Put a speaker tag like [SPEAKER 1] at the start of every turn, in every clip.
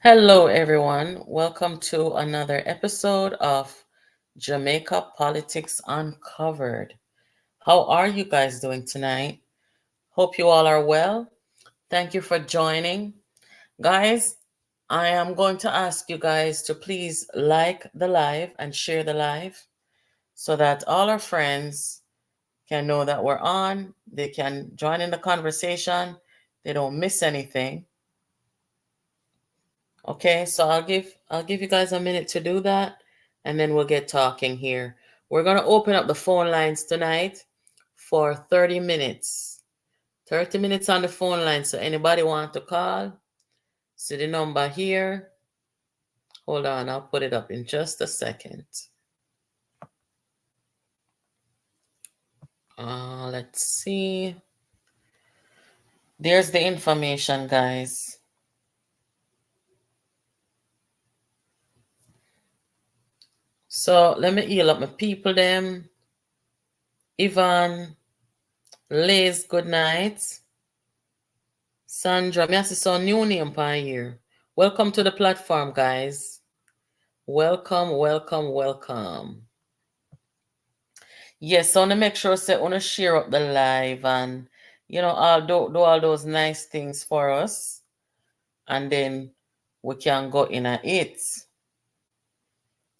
[SPEAKER 1] Hello, everyone. Welcome to another episode of Jamaica Politics Uncovered. How are you guys doing tonight? Hope you all are well. Thank you for joining. Guys, I am going to ask you guys to please like the live and share the live so that all our friends can know that we're on. They can join in the conversation. They don't miss anything. Okay, so I'll give you guys a minute to do that and then we'll get talking here. We're going to open up the phone lines tonight for 30 minutes. 30 minutes on the phone line. So anybody want to call? See the number here. Hold on, I'll put it up in just a second. Let's see. There's the information, guys. So let me heal up my people them. Ivan, Liz, good night. Sandra, me I see some new name pan here. Welcome to the platform, guys. Welcome, welcome, welcome. Yes, so I want to make sure say want to share up the live and all do all those nice things for us, and then we can go in at it.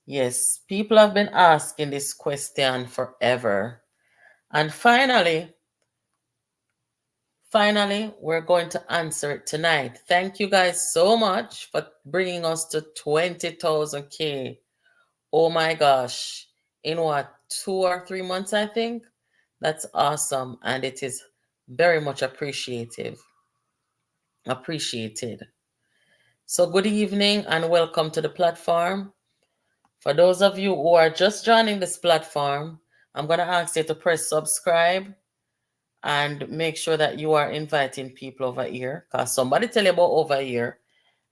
[SPEAKER 1] Yes, people have been asking this question forever, and finally, we're going to answer it tonight. Thank you guys so much for bringing us to 20,000 K. Oh my gosh. In what, 2 or 3 months, I think? That's awesome. And it is very much appreciated. So, good evening and welcome to the platform. For those of you who are just joining this platform, I'm going to ask you to press subscribe and make sure that you are inviting people over here because somebody tell you about over here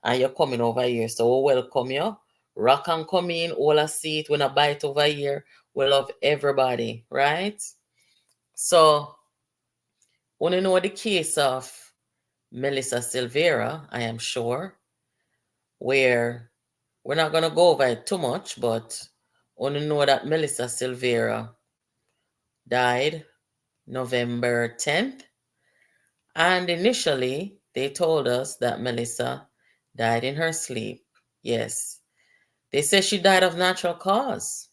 [SPEAKER 1] and you're coming over here. So we welcome you. Rock and come in, all a seat, when a bite over here. We love everybody, right? So, want to know the case of Melissa Silvera, I am sure, where we're not going to go over it too much, but want to know that Melissa Silvera died November 10th. And initially, they told us that Melissa died in her sleep. Yes. They say she died of natural cause.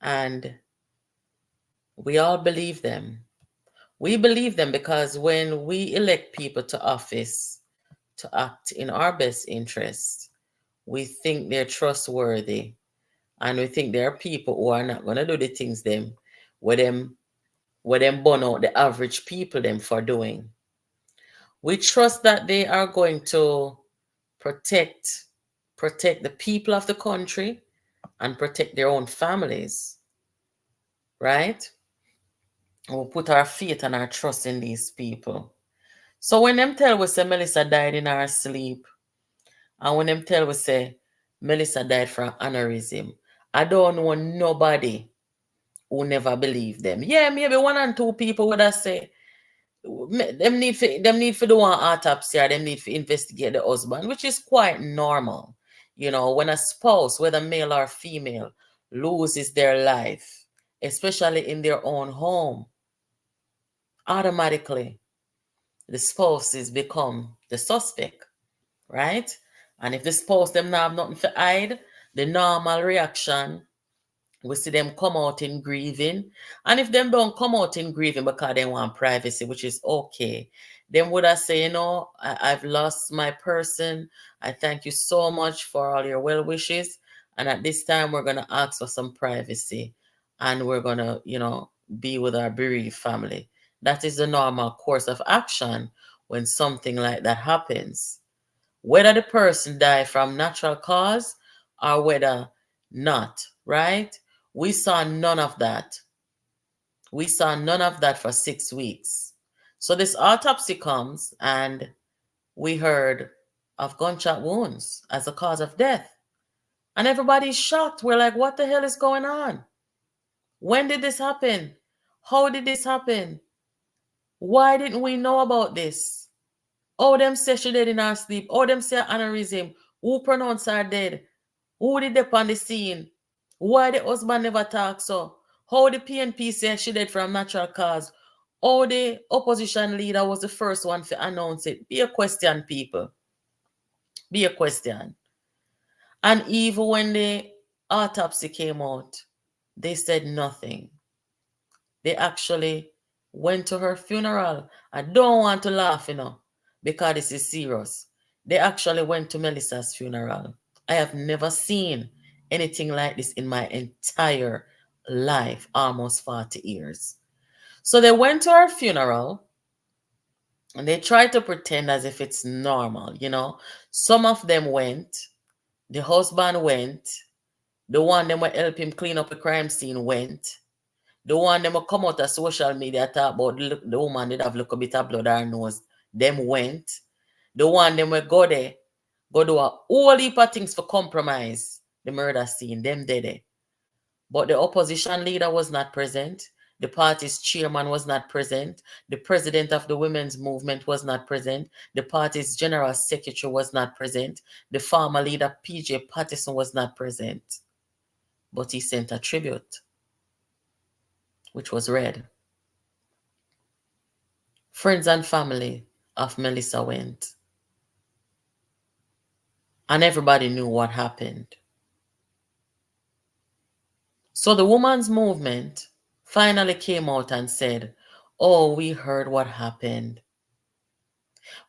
[SPEAKER 1] And we all believe them. We believe them because when we elect people to office to act in our best interest, we think they're trustworthy. And we think there are people who are not going to do the things where them burn out the average people them for doing. We trust that they are going to protect the people of the country and protect their own families, right? We put our faith and our trust in these people. So when them tell we say Melissa died in her sleep, and when them tell we say Melissa died from aneurysm, I don't know nobody who never believe them. Yeah, maybe one and two people would have say them need for do one autopsy or them need to investigate the husband, which is quite normal. When a spouse, whether male or female, loses their life, especially in their own home, automatically the spouses become the suspect, right? And if the spouse them not have nothing to hide, the normal reaction, we see them come out in grieving. And if them don't come out in grieving because they want privacy, which is okay, then would I say, I've lost my person. I thank you so much for all your well wishes. And at this time, we're going to ask for some privacy and we're going to, be with our bereaved family. That is the normal course of action when something like that happens. Whether the person died from natural cause or whether not, right? We saw none of that. We saw none of that for 6 weeks. So this autopsy comes and we heard of gunshot wounds as a cause of death. And everybody's shocked. We're like, what the hell is going on? When did this happen? How did this happen? Why didn't we know about this? How them say she dead in her sleep? How them say aneurysm? Who pronounce her dead? Who did they on the scene? Why the husband never talk so? How the PNP say she dead from natural cause? How the opposition leader was the first one to announce it? Be a question, people. Be a question. And even when the autopsy came out, they said nothing. They actually went to her funeral. I don't want to laugh, because this is serious. They actually went to Melissa's funeral. I have never seen anything like this in my entire life, almost 40 years. So they went to her funeral and they tried to pretend as if it's normal. Some of them went, the husband went, the one them will help him clean up the crime scene went. The one them will come out of social media talk about the woman did have look a bit of blood on her nose. Them went. The one them will go there, go do a whole heap of things for compromise the murder scene. Them did it. But the opposition leader was not present. The party's chairman was not present. The president of the women's movement was not present. The party's general secretary was not present. The farmer leader, PJ Patterson, was not present. But he sent a tribute, which was read. Friends and family of Melissa went. And everybody knew what happened. So the women's movement finally came out and said, oh, we heard what happened.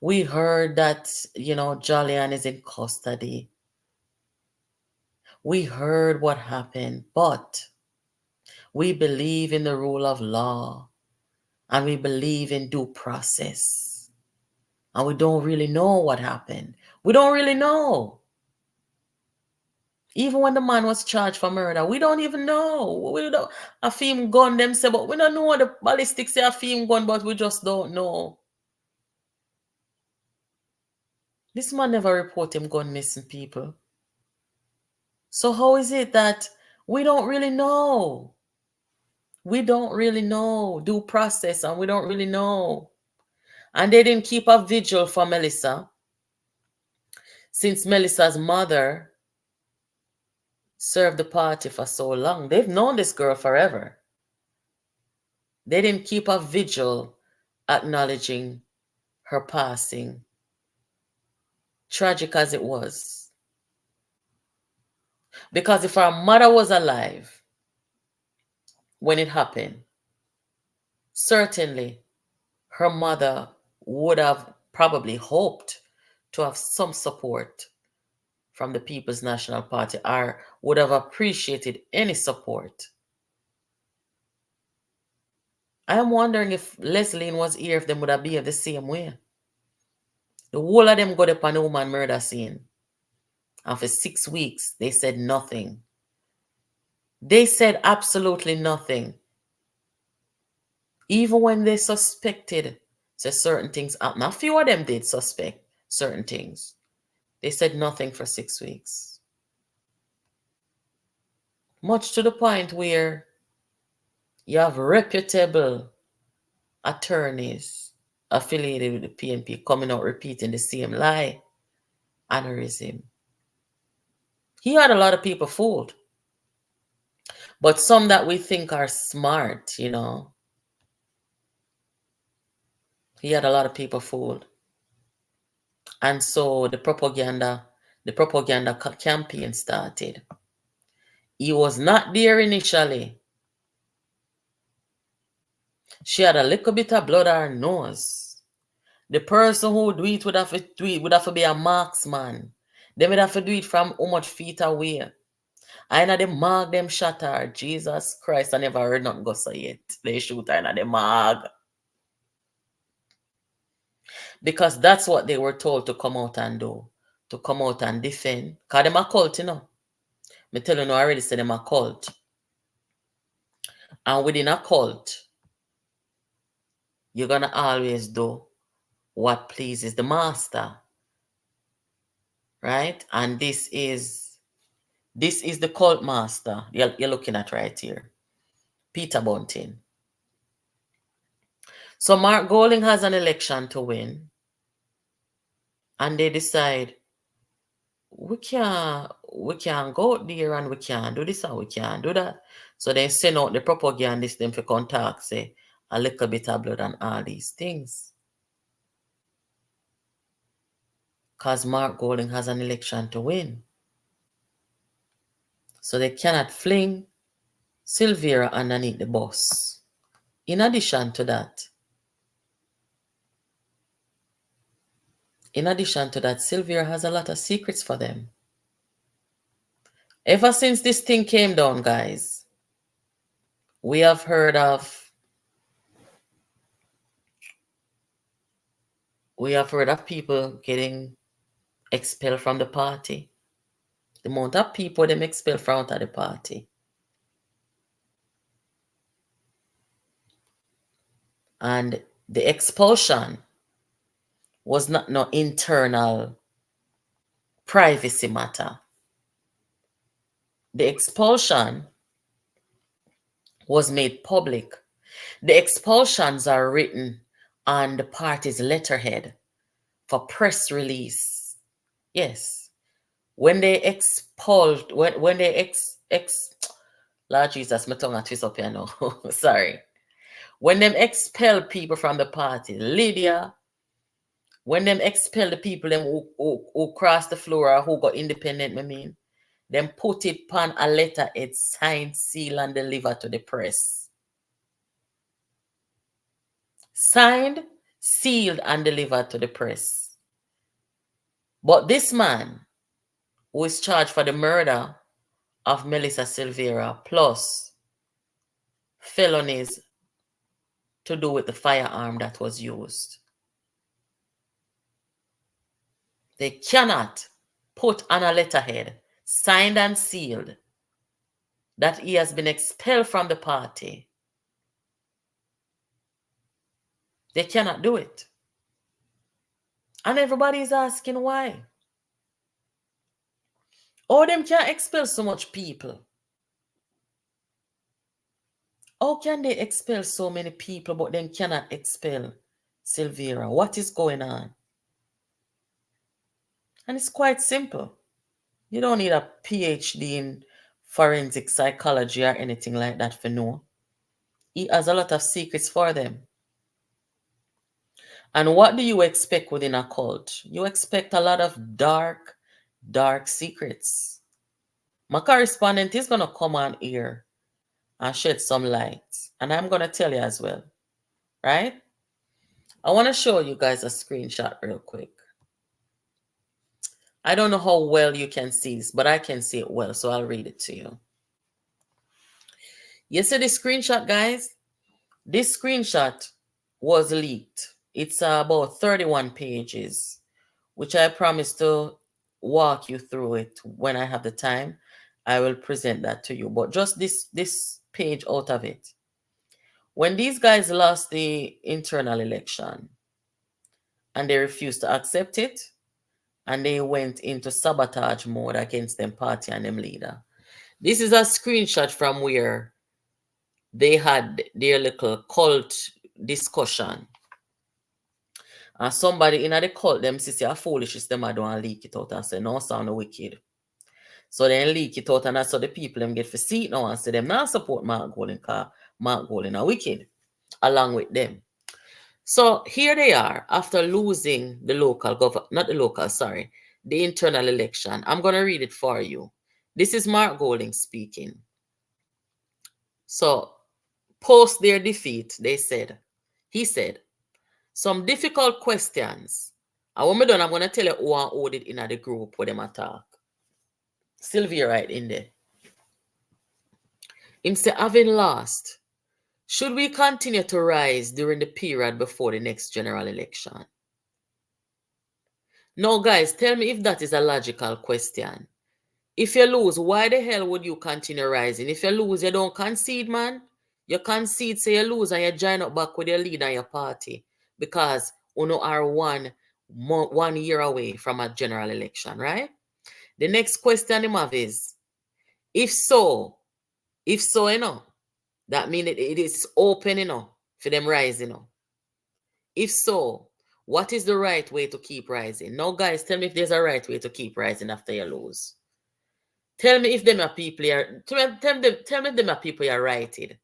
[SPEAKER 1] We heard that, Jolyan is in custody. We heard what happened, but we believe in the rule of law and we believe in due process. And we don't really know what happened. We don't really know. Even when the man was charged for murder, we don't even know. We don't. A film gun, them say, but we don't know what the ballistics say a film gun, but we just don't know. This man never report him gone missing, people. So how is it that we don't really know? We don't really know due process, and we don't really know. And they didn't keep a vigil for Melissa, since Melissa's mother served the party for so long. They've known this girl forever. They didn't keep a vigil acknowledging her passing, tragic as it was. Because if her mother was alive when it happened, certainly her mother would have probably hoped to have some support from the People's National Party, or would have appreciated any support. I am wondering if Leslie was here, if them would have behaved the same way. The whole of them got up on the woman murder scene. And for 6 weeks, they said nothing. They said absolutely nothing. Even when they suspected certain things happened. A few of them did suspect certain things. They said nothing for 6 weeks. Much to the point where you have reputable attorneys affiliated with the PNP coming out repeating the same lie. Aneurysm. He had a lot of people fooled. But some that we think are smart, He had a lot of people fooled. And so the propaganda campaign started. He was not there initially. She had a little bit of blood on her nose. The person who would do it would have to do it, would have to be a marksman. They would have to do it from how much feet away. I know the mark them shot her. Jesus Christ, I never heard nothing go so yet. They shoot her in the mark. Because that's what they were told to come out and do. To come out and defend. Because them a cult, Me tell you, I already said them a cult. And within a cult, you're going to always do what pleases the master. Right? And this is the cult master you're looking at right here. Peter Bunting. So Mark Golding has an election to win. and they decide we can't go out there and we can't do this and we can't do that. So they send out the propagandists them for contact, say a little bit of blood and all these things. Because Mark Golding has an election to win. So they cannot fling Silvera underneath the bus. In addition to that, Silvera has a lot of secrets for them. Ever since this thing came down, guys, we have heard of people getting expelled from the party. The amount of people them expelled from out of the party. And the expulsion was not no internal privacy matter. The expulsion was made public. The expulsions are written on the party's letterhead for press release. Yes. When they expelled, when they Lord Jesus, my tongue a twist up here now. Sorry. When them expel people from the party, Lydia, when them expel the people them who crossed the floor or who got independent, I mean, them put it on a letter, it's signed, sealed, and delivered to the press. Signed, sealed, and delivered to the press. But this man, who is charged for the murder of Melissa Silvera, plus felonies to do with the firearm that was used, they cannot put on a letterhead, signed and sealed, that he has been expelled from the party. They cannot do it. And everybody is asking why. How them can expel so much people? How can they expel so many people but then cannot expel Silvera? What is going on? And it's quite simple. You don't need a PhD in forensic psychology or anything like that for know. He has a lot of secrets for them. And what do you expect within a cult? You expect a lot of dark, dark secrets. My correspondent is going to come on here and shed some light. And I'm going to tell you as well. Right? I want to show you guys a screenshot real quick. I don't know how well you can see this, but I can see it well, so I'll read it to you. You see this screenshot, guys? This screenshot was leaked. It's about 31 pages, which I promise to walk you through it when I have the time. I will present that to you, but just this page out of it. When these guys lost the internal election and they refused to accept it, and they went into sabotage mode against them party and them leader. This is a screenshot from where they had their little cult discussion. And somebody in the cult, them say a foolishness, them I don't leak it out and say, no, sound wicked. So they leak it out, and that's how the people them get for see it now and say them not support Mark Golding, because Mark Golding are wicked, along with them. So here they are, after losing the local government, not the local, sorry, the internal election. I'm going to read it for you. This is Mark Golding speaking. So, post their defeat, he said, some difficult questions. And when we're done, I'm going to tell you who I ordered in the group where them attack. Sylvia right in there. Him say, having lost, should we continue to rise during the period before the next general election? Now, guys, tell me if that is a logical question. If you lose, why the hell would you continue rising? If you lose, you don't concede, man. You concede, say you lose, and you join up back with your leader and your party. Because you are 1 year away from a general election, right? The next question I have is, if so, you know, that means it is open, you know, for them rising, you know. If so, What is the right way to keep rising? Now, guys, tell me if there's a right way to keep rising after you lose. Tell me if them are people are tell me if them are people are righted.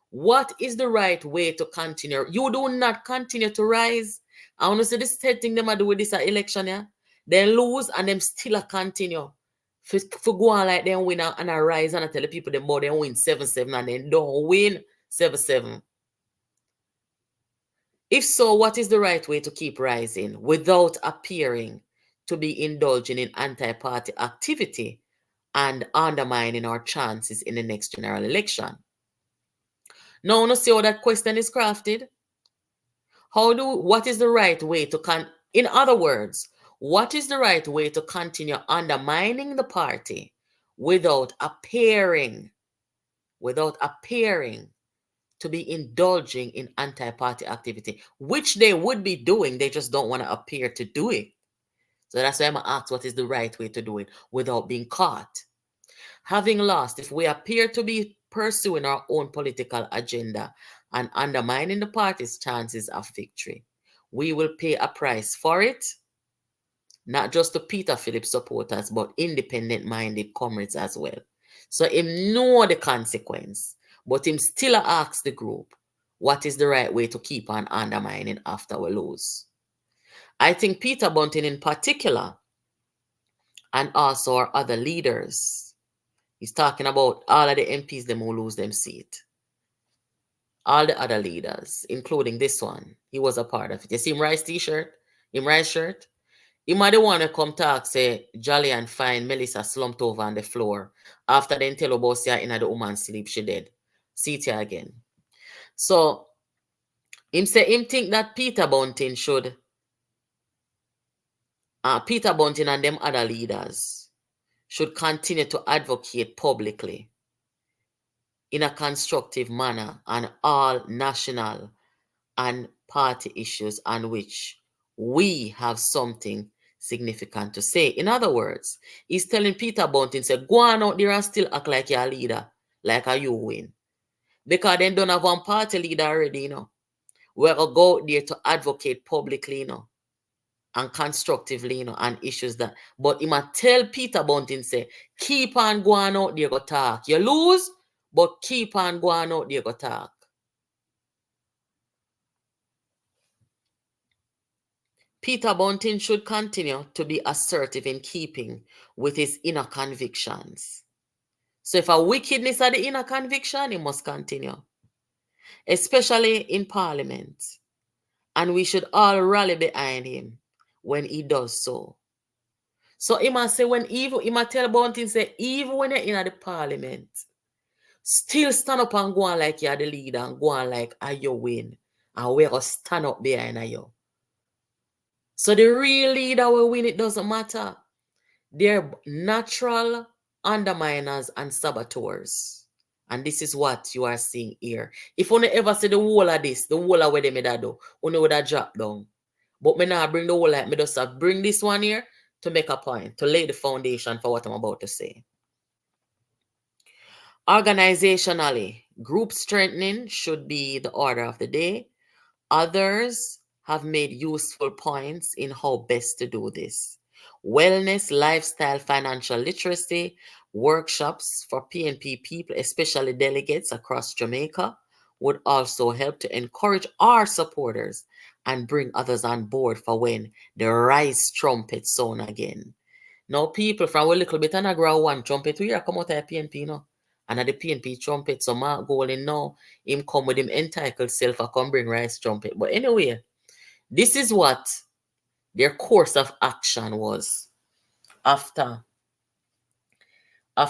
[SPEAKER 1] What is the right way to continue? You do not continue to rise. I want to say this third thing them a do with this election, yeah. They lose and them still a continue. For go on like them win and a rise and I tell the people them more them win 7-7 and then don't win 7-7. If so, what is the right way to keep rising without appearing to be indulging in anti-party activity and undermining our chances in the next general election? Now, you see how that question is crafted? What is the right way to in other words, what is the right way to continue undermining the party without appearing to be indulging in anti-party activity, which they would be doing, they just don't want to appear to do it. So that's why I'm going to ask what is the right way to do it without being caught. Having lost, if we appear to be pursuing our own political agenda and undermining the party's chances of victory, we will pay a price for it, not just to Peter Phillips supporters, but independent-minded comrades as well. So him know the consequence, but him still asks the group, what is the right way to keep on undermining after we lose? I think Peter Bunting in particular, and also our other leaders, he's talking about all of the MPs them who lose them seat. All the other leaders, including this one, he was a part of it. You see him Rice t-shirt, him Rice shirt? He might want to come talk, say, Jolyan find Melissa slumped over on the floor. After then tell about say in the woman's sleep, she dead. See it here again. So, him say him think that Peter Bunting and them other leaders should continue to advocate publicly in a constructive manner on all national and party issues on which we have something significant to say. In other words, he's telling Peter Bunting, say, go on out there and still act like you're a leader, like a you win. Because they don't have one party leader already, We're going to go out there to advocate publicly, and constructively, on issues that. But he might tell Peter Bunting, say, keep on going out there, go talk. You lose, but keep on going out there, go talk. Peter Bunting should continue to be assertive in keeping with his inner convictions. So if a wickedness are the inner conviction, he must continue, especially in Parliament. And we should all rally behind him when he does so. So he must say he must tell Bunting, say, even when you're in the Parliament, still stand up and go on like you're the leader and go on like you win. And we're going to stand up behind you. So the real leader will win, it doesn't matter. They're natural underminers and saboteurs. And this is what you are seeing here. If you ever see the whole of this, the whole of what they made do, you would have dropped down. But me now bring the whole like me just bring this one here to make a point, to lay the foundation for what I'm about to say. Organizationally, group strengthening should be the order of the day. Others have made useful points in how best to do this. Wellness, lifestyle, financial literacy, workshops for PNP people, especially delegates across Jamaica, would also help to encourage our supporters and bring others on board for when the rice trumpet sound again. Now, people from a little bit and a grow one trumpet, we are come out of PNP, and at the PNP trumpet, so Mark Golding now, him come with him entitled self, I come bring rice trumpet. But anyway, this is what their course of action was after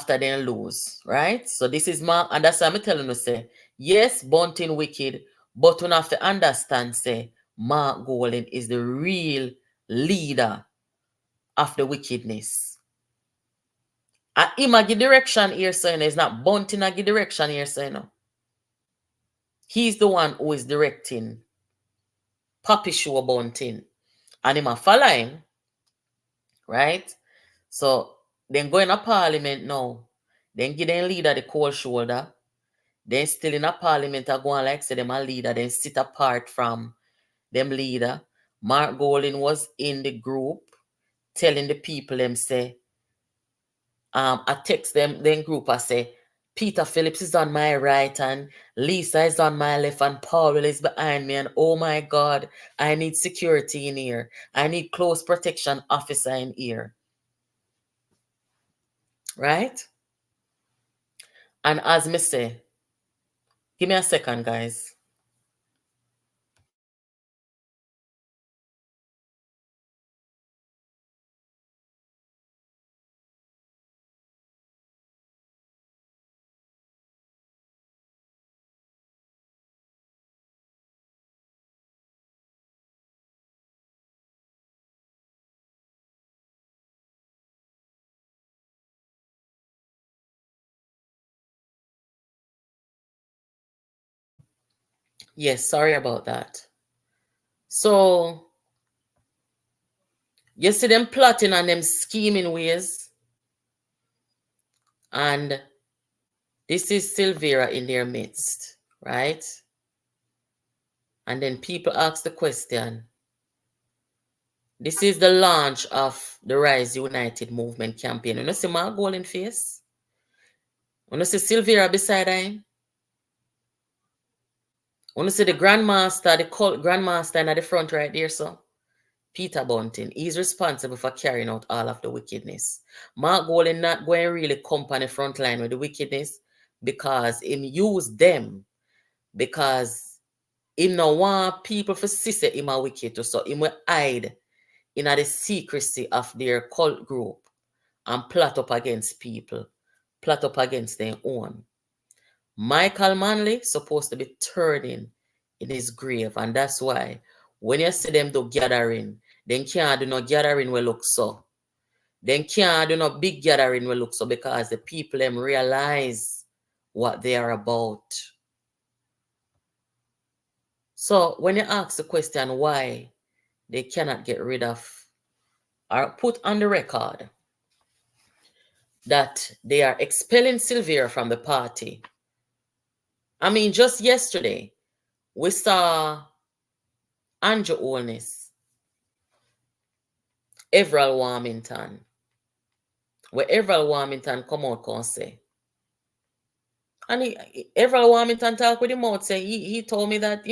[SPEAKER 1] they lose, right? So this is Mark, and that's why I'm telling you, say, yes, Bunting wicked, but we have to understand, say, Mark Golding is the real leader of the wickedness. And him a give direction here, so it's not Bunting a give direction here, so he's the one who is directing Poppy Show Bunting. And him a follow him, right? So then go in a parliament now. Then give them leader the cold shoulder. Then still in a parliament, I go on like say them a leader, then sit apart from them leader. Mark Golding was in the group telling the people them say, I text them, then group I say, Peter Phillips is on my right and Lisa is on my left and Paul is behind me and oh my God, I need security in here. I need close protection officer in here. Right? And as me say, give me a second, guys. Yes, sorry about that. So, you see them plotting and them scheming ways. And this is Silvera in their midst, right? And then people ask the question. This is the launch of the Rise United movement campaign. You know see Mark Golden face? You know see Silvera beside him? You know see the grandmaster, the cult grandmaster at the front right there, so? Peter Bunting. He's responsible for carrying out all of the wickedness. Mark Golden not going to really come on the front line with the wickedness because him use them because him no want people to see say him a wicked too. So him will hide in the secrecy of their cult group and plot up against people, plot up against their own. Michael Manley supposed to be turning in his grave, and that's why when you see them do gathering, then can't do no gathering will look so. Then can't do no big gathering will look so because the people them realize what they are about. So when you ask the question why they cannot get rid of or put on the record that they are expelling Silvera from the party. I mean, just yesterday, we saw Andrew Olness, Everall Warmington, where Everall Warmington come out and say, and Everall Warmington talk with him out, say he told me that,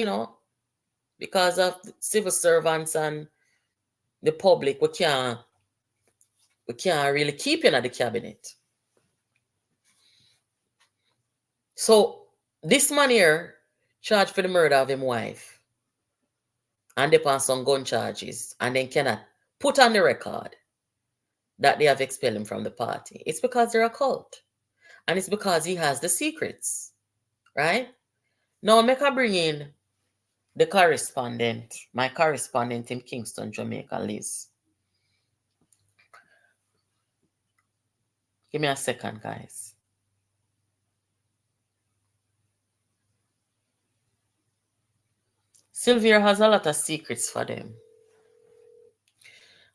[SPEAKER 1] because of civil servants and the public, we can't really keep him at the cabinet. So this man here charged for the murder of his wife and they pass some gun charges and then cannot put on the record that they have expelled him from the party. It's because they're a cult. And it's because he has the secrets. Right? Now, make I bring in the correspondent, my correspondent in Kingston, Jamaica, Liz. Give me a second, guys. Silvera has a lot of secrets for them.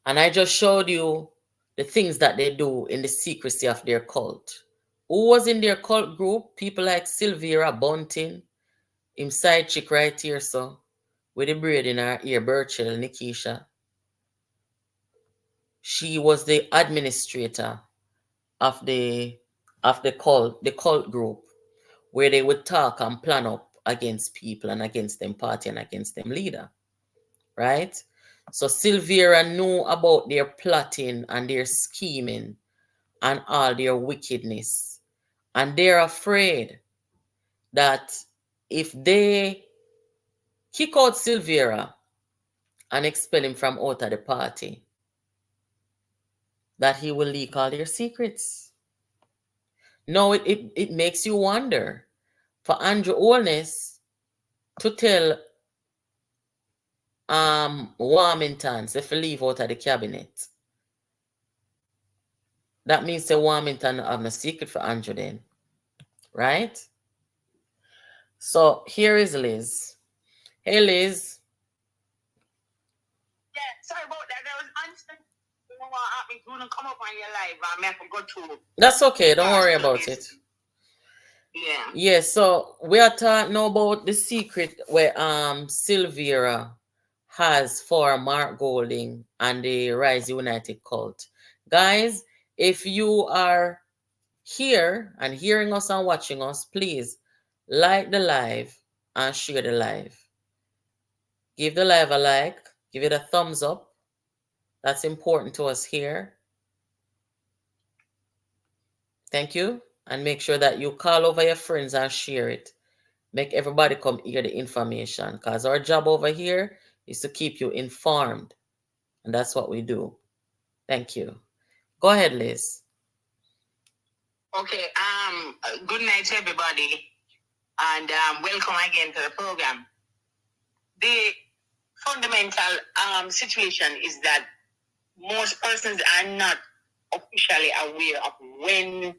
[SPEAKER 1] And I just showed you the things that they do in the secrecy of their cult. Who was in their cult group? People like Silvera, Bunting, him side chick right here, so with the braid in her ear, Birchell, Nikisha. She was the administrator of the cult group, where they would talk and plan up against people and against them party and against them leader. Right? So Silvera knew about their plotting and their scheming and all their wickedness. And they're afraid that if they kick out Silvera and expel him from out of the party, that he will leak all their secrets. No, it makes you wonder. For Andrew Olness to tell Warmington if he leave out of the cabinet, that means the Warmington have no secret for Andrew then. Right? So here is Liz. Hey Liz.
[SPEAKER 2] Yeah, sorry about that. There was unsure. Come up on your live. I forgot to.
[SPEAKER 1] That's okay. Don't worry about it.
[SPEAKER 2] Yeah.
[SPEAKER 1] Yeah. So we are talking about the secret where Silvera has for Mark Golding and the Rise United cult. Guys, if you are here and hearing us and watching us, please like the live and share the live. Give the live a like, give it a thumbs up. That's important to us here. Thank you. And make sure that you call over your friends and share it. Make everybody come hear the information, because our job over here is to keep you informed. And that's what we do. Thank you. Go ahead, Liz.
[SPEAKER 2] Okay, good night to everybody, and welcome again to the program. The fundamental situation is that most persons are not officially aware of when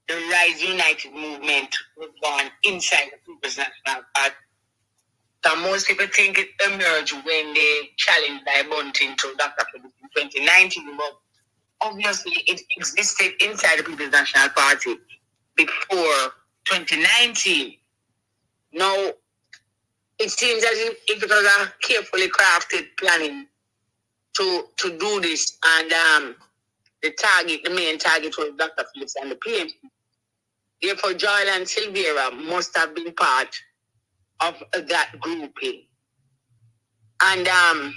[SPEAKER 2] the Rise United movement was born inside the People's National Party. So most people think it emerged when they challenged by Bunting to Dr. Phillips in 2019, but obviously it existed inside the People's National Party before 2019. Now, it seems as if it was a carefully crafted planning to do this, and the main target was Dr. Phillips and the PMC. Therefore, Jolyan Silvera must have been part of that grouping. And I'm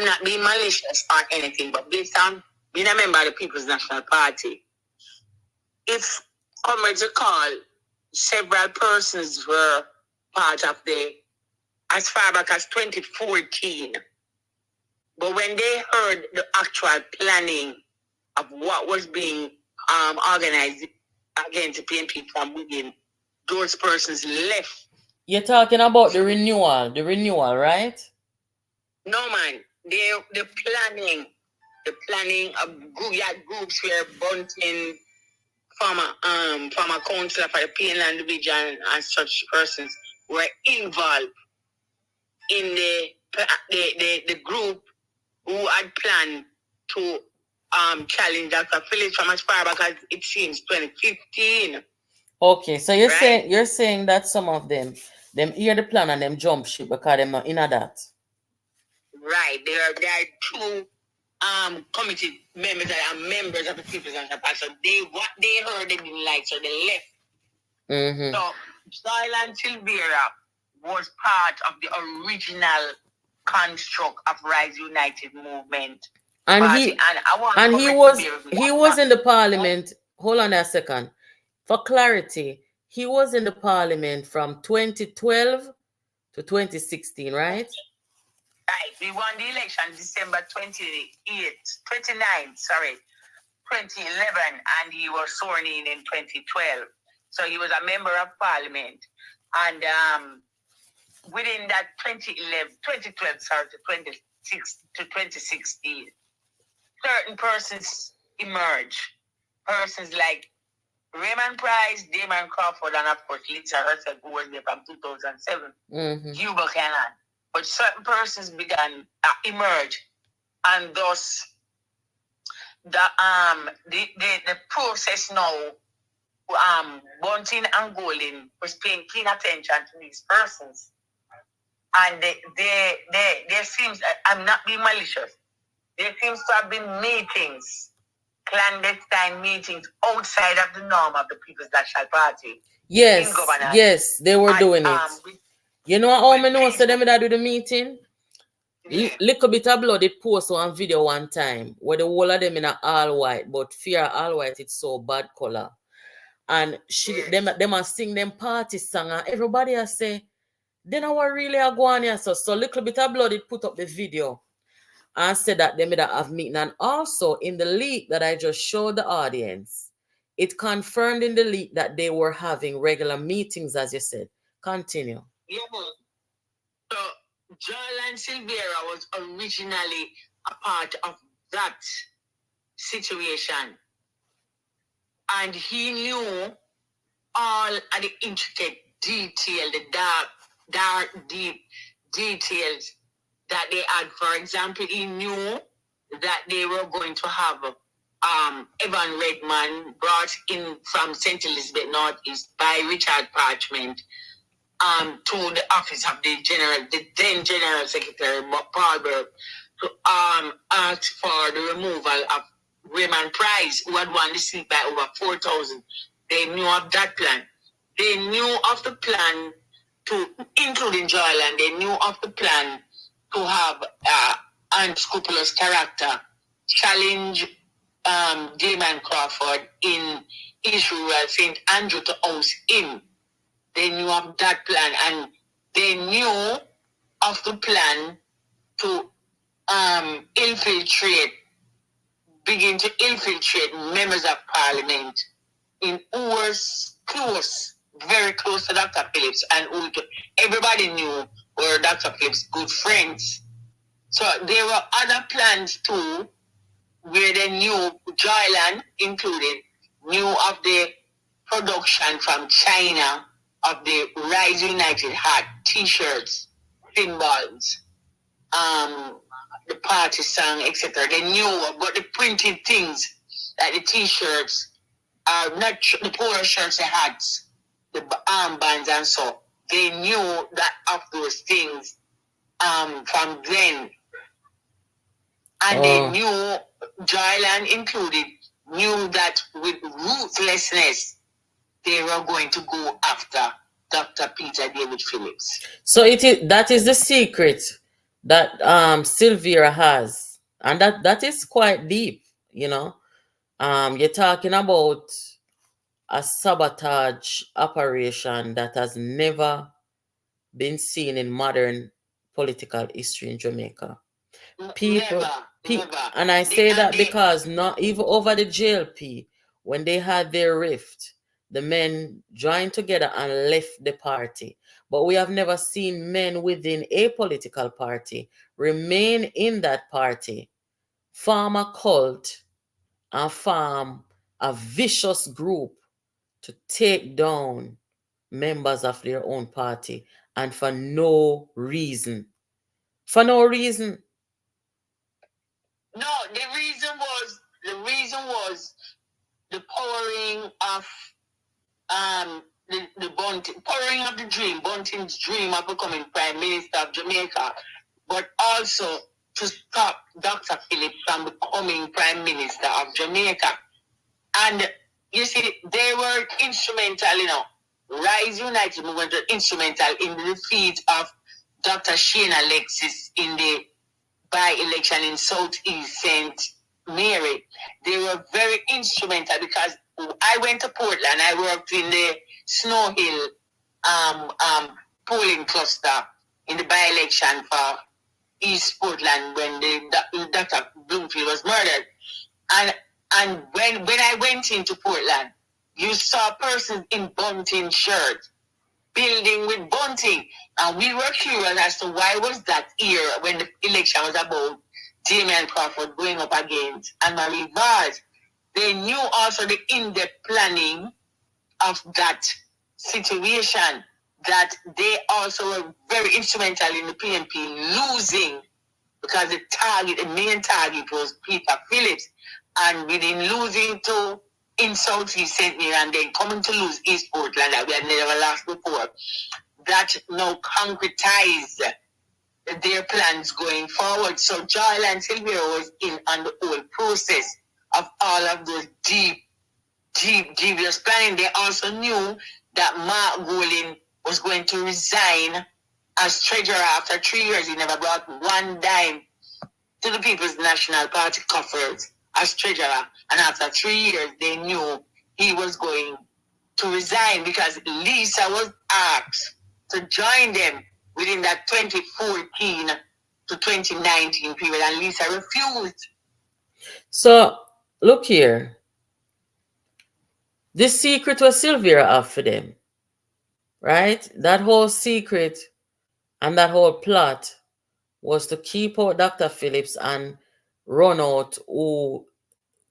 [SPEAKER 2] not being malicious or anything, but based on being a member of the People's National Party, if comrades recall, several persons were part of as far back as 2014. But when they heard the actual planning of what was being organized against the PNP from within, those persons left.
[SPEAKER 1] You're talking about the renewal, right?
[SPEAKER 2] No, man. The planning of groups where Bunting, former councillor for the Plainland Division and such persons were involved in the group who had planned to challenge Dr. Phillips from as far back as it seems 2015.
[SPEAKER 1] Okay, so you're saying that some of them hear the plan and them jump ship because they're not in that.
[SPEAKER 2] Right. There are two committee members that are members of the People's National Party. So what they heard they didn't like, so they left.
[SPEAKER 1] Mm-hmm.
[SPEAKER 2] So Jolyan Silvera was part of the original construct of Rise United movement.
[SPEAKER 1] And he was in the parliament. Hold on a second. For clarity, he was in the parliament from 2012 to 2016, right?
[SPEAKER 2] Right. We won the election December 29, 2011, and he was sworn in 2012. So he was a member of parliament. And within that 2012 to 2016, certain persons emerged. Persons like Raymond Price, Damon Crawford, and of course Lisa herself, who was there from 2007, Hugh Buchanan. But certain persons began emerge, and thus the process now, Bunting and Golding was paying keen attention to these persons, and there seems, I'm not being malicious, there seems to have been meetings, clandestine meetings outside of the norm of the People's National Party.
[SPEAKER 1] Yes, they were doing it. You know how many know so them that do the meeting? Yeah. Little bit of blood it post on video one time where the whole of them in a all white, but fear all white it's so bad color. And them are sing them party song and everybody has say, they know what really are going here. So little bit of blood it put up the video and said that they made have meeting. And also in the leak that I just showed the audience, it confirmed in the leak that they were having regular meetings, as you said. Continue.
[SPEAKER 2] Yeah, so Jolyan Silvera was originally a part of that situation. And he knew all of the intricate detail, the dark, deep details that they had. For example, he knew that they were going to have Evan Redman brought in from St. Elizabeth Northeast by Richard Parchment. to the office of the then General Secretary Paul Burke to ask for the removal of Raymond Price, who had won the seat by over 4,000. They knew of that plan. They knew of the plan to, including Jolyan, they knew of the plan to have unscrupulous character challenge Damon Crawford in Israel, St. Andrew to house him. They knew of that plan, and they knew of the plan to begin to infiltrate members of parliament in who was close, very close to Dr. Phillips, and who everybody knew were Dr. Phillips' good friends. So there were other plans too, where they knew, Jolyan included, knew of the production from China of the Rise United hat, t-shirts, symbols, the party song, etc. They knew about the printed things, like the t-shirts, not the polo shirts, the hats, the armbands, and so. They knew that of those things from then. And they knew, Jolyan included, knew that with ruthlessness, they were going to go after Dr. Peter David Phillips.
[SPEAKER 1] So that is the secret that Silvera has, and that is quite deep, you know. You're talking about a sabotage operation that has never been seen in modern political history in Jamaica. Never. And I say that because not even over the JLP, when they had their rift, the men joined together and left the party. But we have never seen men within a political party remain in that party, form a cult, and form a vicious group to take down members of their own party, and for no reason. For no reason.
[SPEAKER 2] No, the reason was the powering of the powering of the dream, Bunting's dream of becoming Prime Minister of Jamaica, but also to stop Dr. Phillips from becoming Prime Minister of Jamaica. And you see, they were instrumental, Rise United movement were instrumental in the defeat of Dr. Shane Alexis in the by-election in Southeast St. Mary. They were very instrumental because I went to Portland. I worked in the Snow Hill polling cluster in the by-election for East Portland when Dr. Bloomfield was murdered. And when I went into Portland, you saw persons in bunting shirts, building with bunting. And we were curious as to why was that here when the election was about Damien Crawford going up against Anne-Marie Vaz. They knew also the in-depth planning of that situation, that they also were very instrumental in the PNP losing, because the main target was Peter Phillips. And within losing to in Southeast St. Mary and then coming to lose East Portland that we had never lost before, that now concretized their plans going forward. So Jolyan Silvera was in on the whole process of all of those devious planning. They also knew that Mark Golin was going to resign as treasurer after 3 years. He never brought one dime to the People's National Party coffers as treasurer. And after 3 years, they knew he was going to resign because Lisa was asked to join them within that 2014 to 2019 period, and Lisa refused.
[SPEAKER 1] So, look here. This secret was Silvera have for them, right? That whole secret and that whole plot was to keep out Dr. Phillips and run out who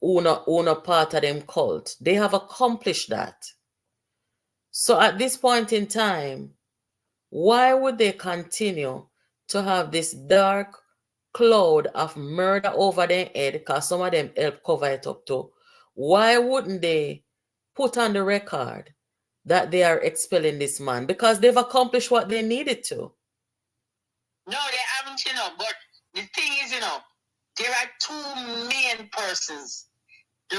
[SPEAKER 1] not part of them cult. They have accomplished that. So at this point in time, why would they continue to have this dark cloud of murder over their head? Because some of them help cover it up too. Why wouldn't they put on the record that they are expelling this man because they've accomplished what they needed to.
[SPEAKER 2] No, they haven't, but the thing is, there are two main persons. The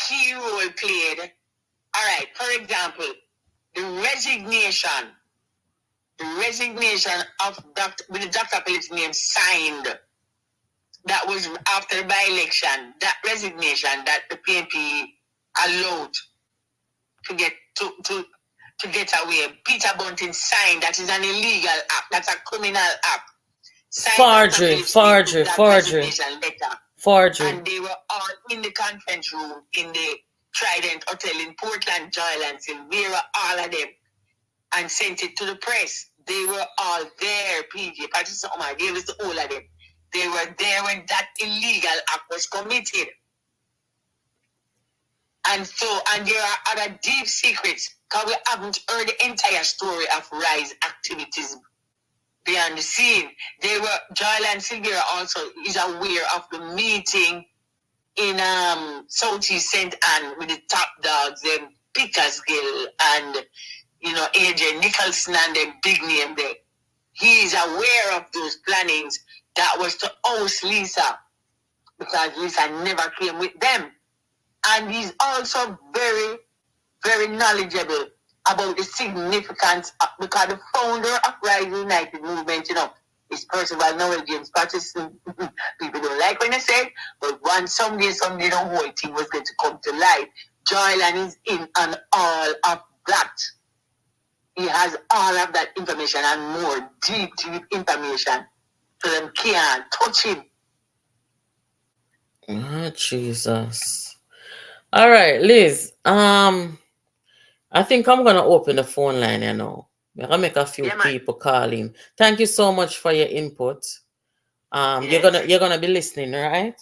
[SPEAKER 2] key role played. All right, for example, the resignation of with the Dr. Phillips' name signed. That was after the by-election. That resignation that the PNP allowed to get away. Peter Bunting signed. That is an illegal act. That's a criminal act.
[SPEAKER 1] Forgery.
[SPEAKER 2] Resignation letter.
[SPEAKER 1] Forgery.
[SPEAKER 2] And they were all in the conference room in the Trident Hotel in Portland, Jolyan, Silvera, all of them, and sent it to the press. They were all there, PJ, Patricia Omar, they was all of them. They were there when that illegal act was committed. And there are other deep secrets, because we haven't heard the entire story of Rise activities beyond the scene. Jolyan Silvera also is aware of the meeting in Southeast St. Anne with the top dogs, them Pickersgill and, AJ Nicholson and them big name there. He is aware of those plannings that was to oust Lisa, because Lisa never came with them. And he's also very, very knowledgeable about the significance because the founder of Rise United movement, is Percival Noel James Patterson. People don't like when I say it, but someday the whole thing was going to come to light. Jolyan is in on all of that. He has all of that information and more deep information. So them can't touch him.
[SPEAKER 1] Oh, Jesus. All right, Liz. I think I'm gonna open the phone line, I'm gonna make a few people call in. Thank you so much for your input. Yes. You're gonna be listening, right?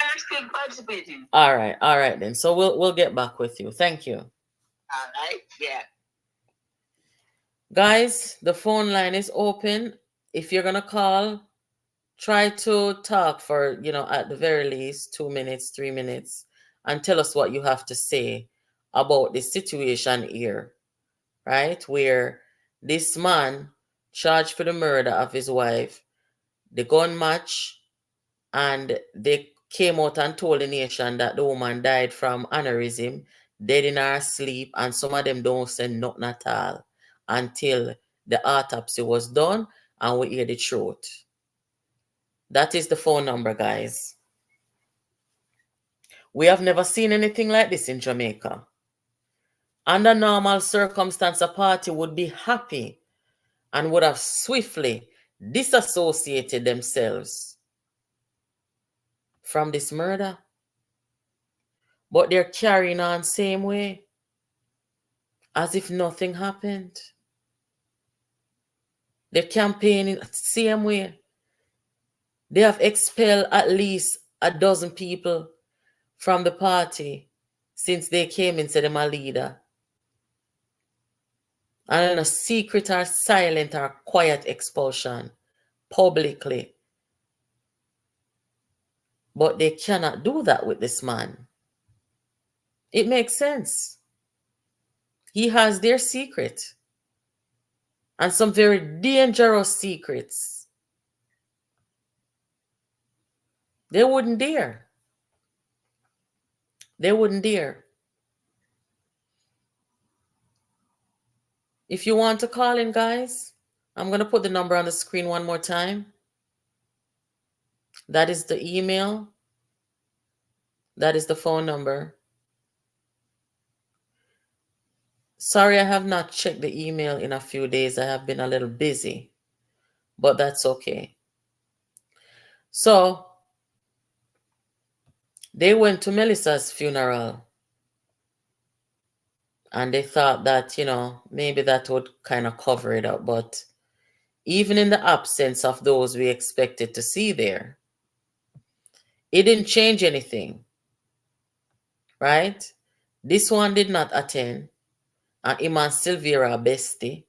[SPEAKER 2] I'm still participating.
[SPEAKER 1] All right then. So we'll get back with you. Thank you.
[SPEAKER 2] All right, yeah.
[SPEAKER 1] Guys, the phone line is open. If you're gonna call, try to talk for, at the very least 2 minutes, 3 minutes, and tell us what you have to say about the situation here, right? Where this man charged for the murder of his wife, the gun match, and they came out and told the nation that the woman died from aneurysm, dead in her sleep, and some of them don't say nothing at all until the autopsy was done and we hear the truth. That is the phone number, guys. We have never seen anything like this in Jamaica. Under normal circumstance, a party would be happy and would have swiftly disassociated themselves from this murder. But they're carrying on same way, as if nothing happened. They're campaigning same way. They have expelled at least a dozen people from the party since they came and said them a leader. And a secret or silent or quiet expulsion publicly. But they cannot do that with this man. It makes sense. He has their secret. And some very dangerous secrets. They wouldn't dare. They wouldn't dare. If you want to call in, guys, I'm going to put the number on the screen one more time. That is the email. That is the phone number. Sorry, I have not checked the email in a few days. I have been a little busy, but that's okay. So, they went to Melissa's funeral and they thought that, maybe that would kind of cover it up. But even in the absence of those we expected to see there, it didn't change anything, right? This one did not attend. And Iman Silvera bestie,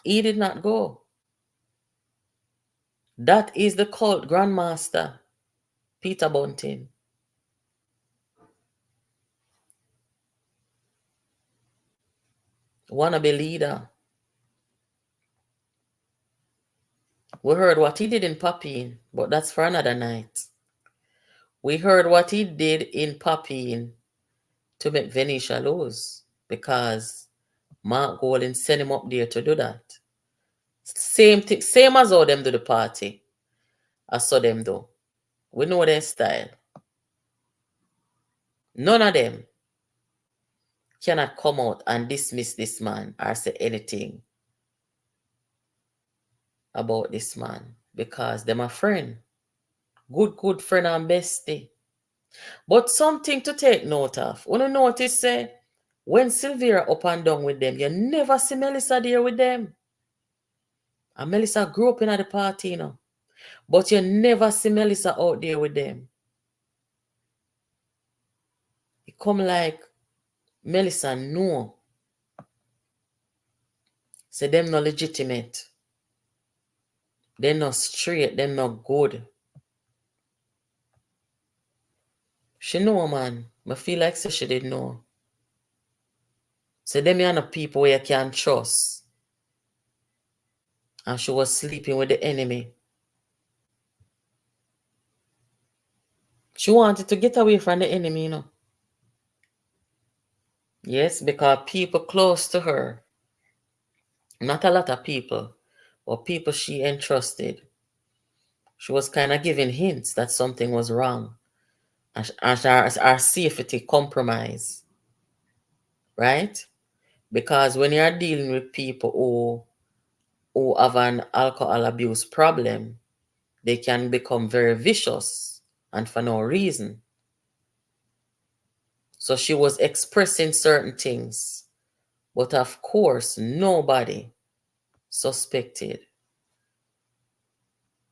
[SPEAKER 1] he did not go. That is the cult grandmaster, Peter Bunting. wannabe leader. We heard what he did in Papine, but that's for another night. We heard what he did in Papine to make Venetia lose because Mark Golden sent him up there to do that. Same thing, same as how them do the party. I saw them do. We know their style. None of them cannot come out and dismiss this man or say anything about this man because them a friend. Good friend and bestie. But something to take note of. When you notice, say, when Silvera up and down with them, you never see Melissa there with them. And Melissa grew up in at the party, you know. But you never see Melissa out there with them. It come like Melissa know. Say them not legitimate. They not straight. Them not good. She know, man. I feel like say she did know. Say them are not people where you can trust. And she was sleeping with the enemy. She wanted to get away from the enemy, you know. Yes, because people close to her, not a lot of people, but people she entrusted, she was kind of giving hints that something was wrong and our safety compromised, right? Because when you're dealing with people who have an alcohol abuse problem, they can become very vicious and for no reason. So she was expressing certain things, but of course, nobody suspected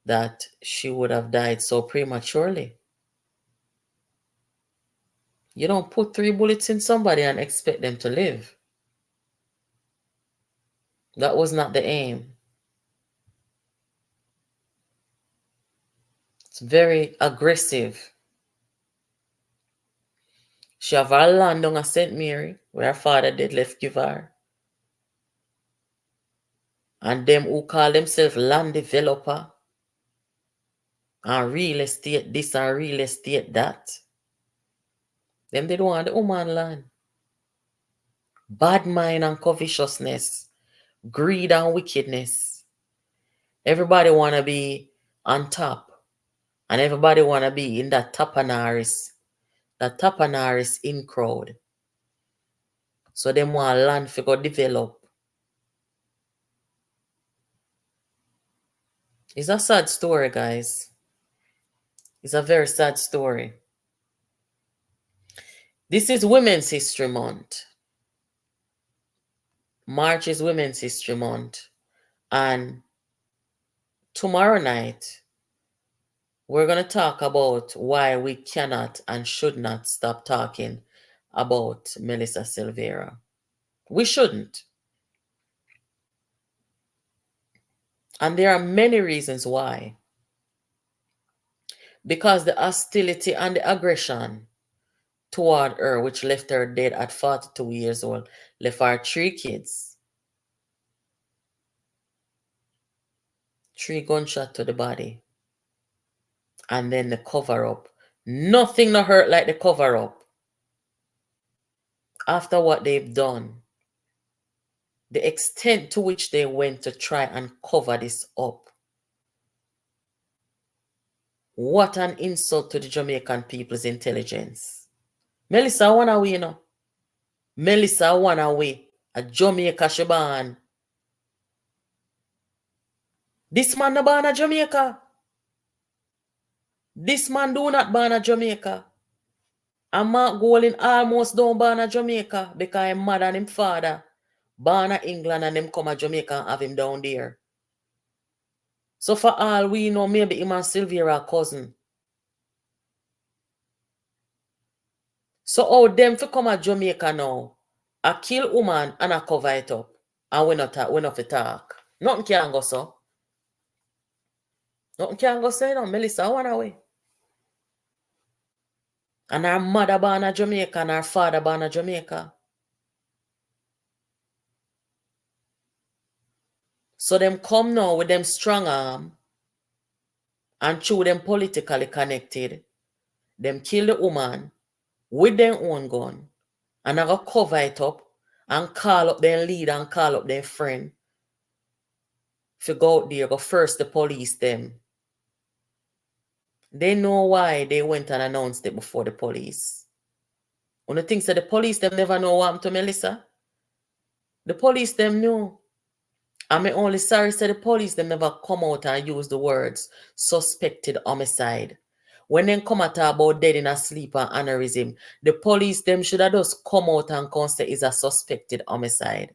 [SPEAKER 1] that she would have died so prematurely. You don't put 3 bullets in somebody and expect them to live. That was not the aim. It's very aggressive. She have her land down at St. Mary, where her father did left give her. And them who call themselves land developer and real estate this and real estate that, them they don't want the woman land. Bad mind and covetousness, greed and wickedness. Everybody want to be on top. And everybody want to be in that tapanaris in crowd. So them want land to go develop. It's a sad story, guys. It's a very sad story. This is Women's History Month. March is Women's History Month. And tomorrow night, we're going to talk about why we cannot and should not stop talking about Melissa Silvera. We shouldn't. And there are many reasons why. Because the hostility and the aggression toward her, which left her dead at 42 years old, left her 3 kids. 3 gunshots to the body. And then the cover-up. Nothing no hurt like the cover-up. After what they've done, the extent to which they went to try and cover this up. What an insult to the Jamaican people's intelligence. Melissa won away, you know. Melissa won away. A Jamaica she born. This man no born a Jamaica. This man do not born a Jamaica. And Mark Golden almost don't born a Jamaica because his mother and his father born a England and them come a Jamaica and have him down there. So for all we know, maybe him and Silvera cousin. So how them to come a Jamaica now, a kill woman and a cover it up. And we not fi talk. Nothing can go so. Nothing can go so, you know. Melissa won away. And her mother born a Jamaica and her father born a Jamaica. So them come now with them strong arm and through them politically connected, them kill the woman with their own gun and I go cover it up and call up their leader and call up their friend. If you go out there, go first the police them. They know why they went and announced it before the police. One of the things that the police them never know what happened to Melissa. The police them knew. I'm only sorry say the police them never come out and use the words suspected homicide. When they come at about dead in a sleep and aneurysm, the police them should have just come out and come say it's a suspected homicide.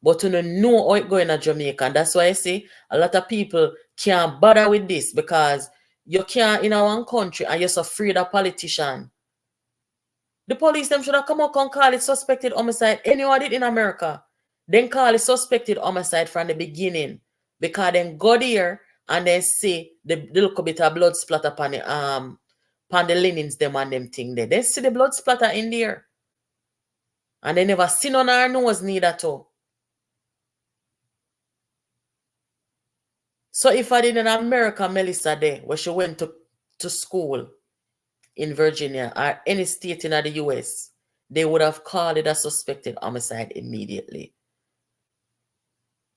[SPEAKER 1] But you know how it going in Jamaica. And that's why I say a lot of people can't bother with this because you can't in our country and you're so afraid of politician. The police them should have come out and call it suspected homicide. Anyone did in America. Then call it suspected homicide from the beginning. Because then go there and then see the little bit of blood splatter upon the linens them and them thing there. Then see the blood splatter in there. And they never see none our nose neither too. So if I did in America, Melissa there, where she went to school in Virginia or any state in the US, they would have called it a suspected homicide immediately.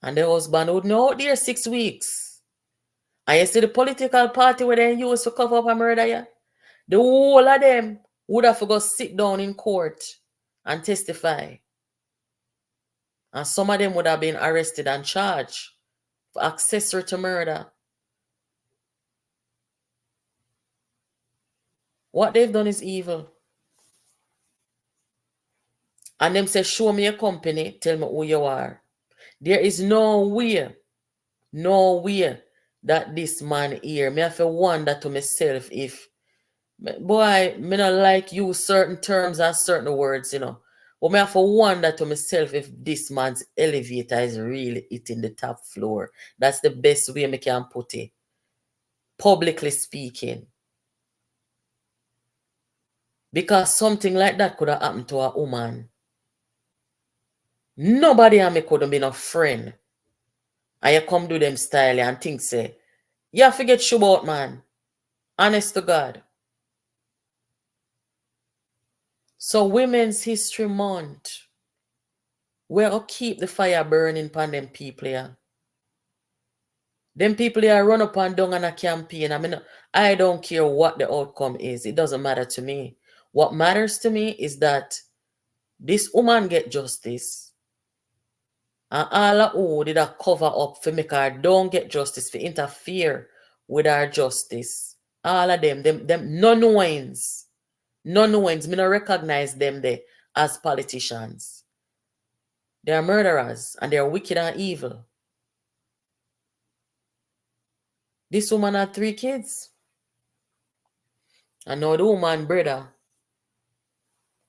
[SPEAKER 1] And the husband would know out there 6 weeks. And you see the political party where they use to cover up a murder, yeah? The whole of them would have to go sit down in court and testify. And some of them would have been arrested and charged for accessory to murder. What they've done is evil. And them say, show me a company, tell me who you are. There is no way that this man here, me have to wonder to myself if, boy, me not like use certain terms and certain words, you know. But me have to wonder to myself if this man's elevator is really hitting the top floor. That's the best way me can put it. Publicly speaking. Because something like that could have happened to a woman. Nobody and me couldn't be no friend. And you come do them style and think say, you forget show about man. Honest to God. So Women's History Month. We'll keep the fire burning upon them people here. Them people here run up and down on a campaign. I mean, I don't care what the outcome is. It doesn't matter to me. What matters to me is that this woman get justice. And all of who did a cover up for make her don't get justice, for interfere with our justice. All of them none wins. None wins. Me not recognize them there as politicians. They are murderers and they are wicked and evil. This woman had 3 kids. And now the woman brother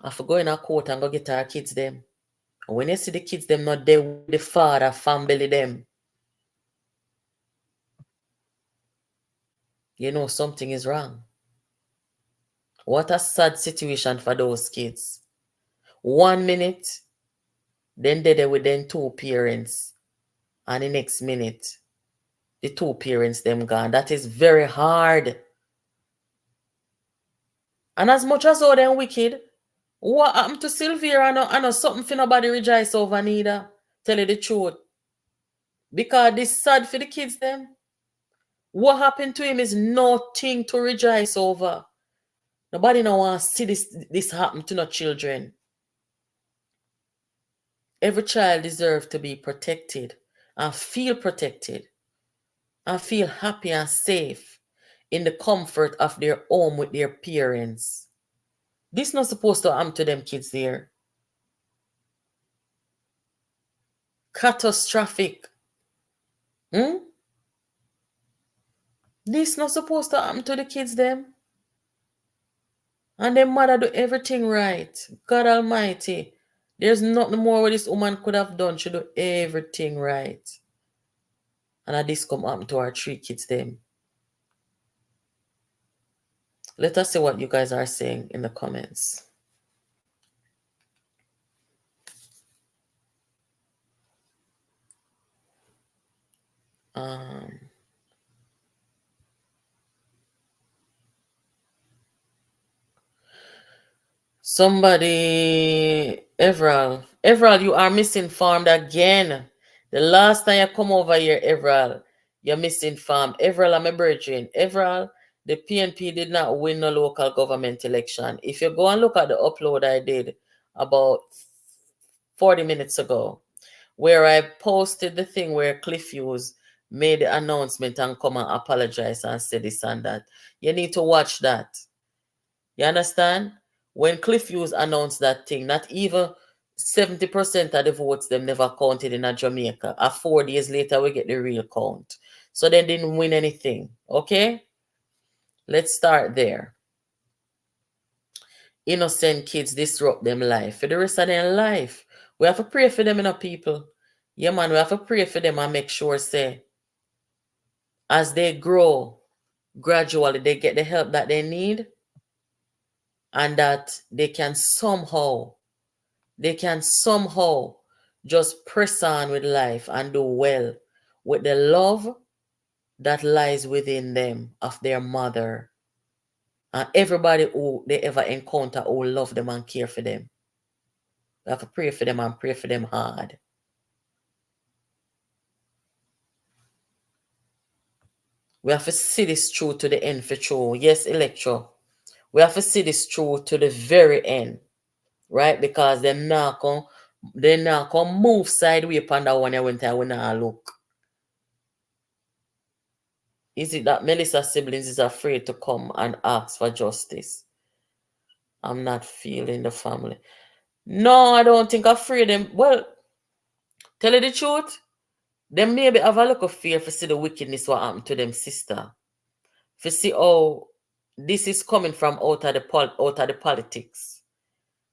[SPEAKER 1] have to go in a court and go get her kids them. And when you see the kids them not there with the father, family them, you know something is wrong. What a sad situation for those kids. 1 minute, then they're there with them 2 parents. And the next minute, the 2 parents them gone. That is very hard. And as much as all them wicked, what happened to Silvera? I know something for nobody rejoice over neither. Tell you the truth. Because this sad for the kids them. What happened to him is nothing to rejoice over. Nobody now wants to see this happen to no children. Every child deserves to be protected and feel happy and safe in the comfort of their home with their parents. This not supposed to happen to them kids there. Catastrophic. This not supposed to happen to the kids them. And their mother do everything right. God Almighty. There's nothing more what this woman could have done. She do everything right. And this come happen to our 3 kids them. Let us see what you guys are saying in the comments. Um, Somebody, Everal, you are misinformed again. The last time you come over here, Everal, you're misinformed. Everal, I'm a brethren. Everal, the PNP did not win the local government election. If you go and look at the upload I did about 40 minutes ago, where I posted the thing where Cliff Hughes made the announcement and come and apologize and say this and that. You need to watch that. You understand? When Cliff Hughes announced that thing, not even 70% of the votes them never counted in a Jamaica. 4 days later, we get the real count. So they didn't win anything. Okay? Let's start there. Innocent kids disrupt them life. For the rest of their life. We have to pray for them, people. Yeah, man, we have to pray for them and make sure, say, as they grow, gradually they get the help that they need and that they can somehow just press on with life and do well with the love that lies within them of their mother and everybody who they ever encounter who love them and care for them. We have to pray for them and pray for them hard. We have to see this through to the end for true. Yes, Electro. We have to see this through to the very end. Right? Because they not come move sideways upon that one when I when I look. Is it that Melissa siblings is afraid to come and ask for justice? I'm not feeling the family. No, I don't think afraid them. Well, tell you the truth, them maybe have a look of fear for see the wickedness what happened to them sister. For see how this is coming from out of the politics.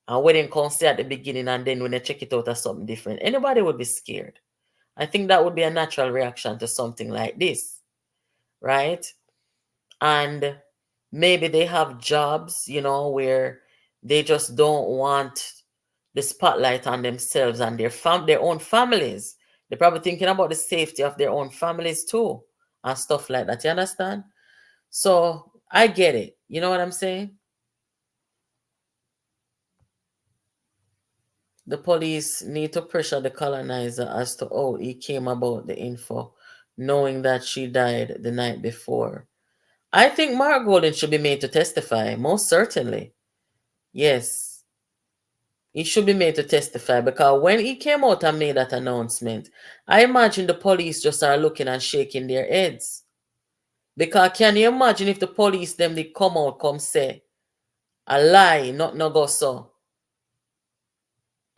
[SPEAKER 1] And when they come say at the beginning and then when they check it out as something different, anybody would be scared. I think that would be a natural reaction to something like this, right? And maybe they have jobs, where they just don't want the spotlight on themselves and their own families. They're probably thinking about the safety of their own families too and stuff like that. You understand? So I get it. You know what I'm saying? The police need to pressure the colonizer as to how he came about the info, knowing that she died the night before. I think Mark Golden should be made to testify, most certainly. Yes, he should be made to testify because when he came out and made that announcement, I imagine the police just are looking and shaking their heads. Because can you imagine if the police them they come out come say a lie, not no go so.